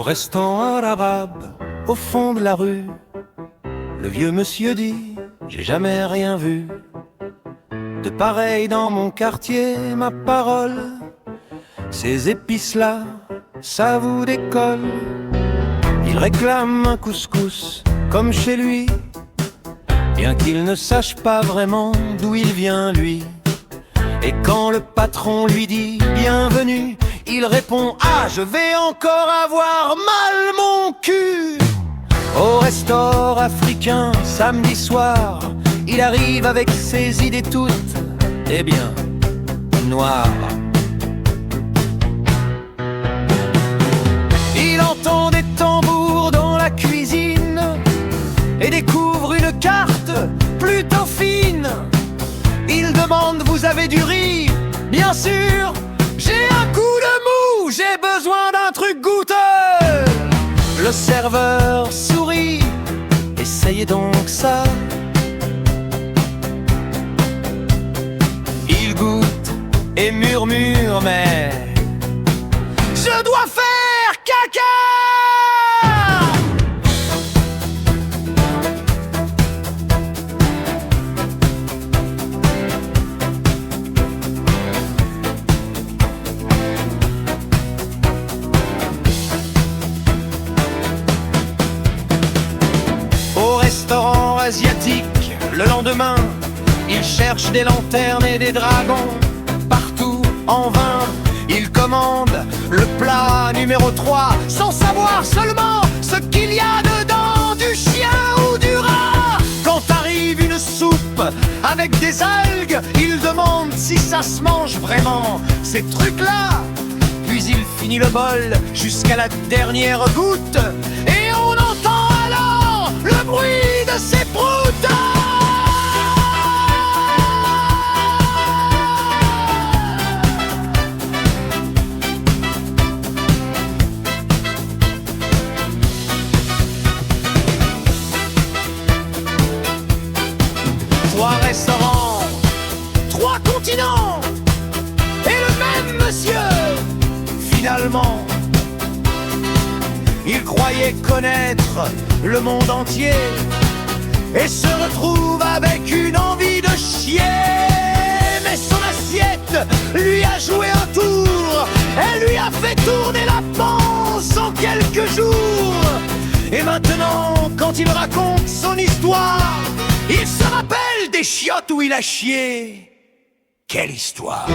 restaurant arabe, au fond de la rue, le vieux monsieur dit: j'ai jamais rien vu de pareil dans mon quartier, ma parole. Ces épices-là, ça vous décolle. Il réclame un couscous comme chez lui, bien qu'il ne sache pas vraiment d'où il vient lui. Et quand le patron lui dit bienvenue, il répond: ah, je vais encore avoir mal mon cul. Au restaurant africain, samedi soir, il arrive avec ses idées toutes, eh bien, noires. Il entend des tambours dans la cuisine et découvre une carte plutôt fine. Il demande: vous avez du riz? Bien sûr, j'ai un coup de mou, j'ai besoin d'un truc goûteux. Le serveur sourit: essayez donc ça. Il goûte et murmure: mais je dois faire caca. Au restaurant asiatique, le lendemain, il cherche des lanternes et des dragons. Partout en vain, il commande le plat numéro 3, sans savoir seulement ce qu'il y a dedans, du chien ou du rat. Quand arrive une soupe avec des algues, il demande si ça se mange vraiment, ces trucs-là. Puis il finit le bol jusqu'à la dernière goutte, et on entend alors le bruit de ses proutes. Trois restaurants, trois continents, et le même monsieur. Finalement, il croyait connaître le monde entier et se retrouve avec une envie de chier. Mais son assiette lui a joué un tour, elle lui a fait tourner la panse en quelques jours. Et maintenant, quand il raconte son histoire, il se rappelle des chiottes où il a chié. Quelle histoire!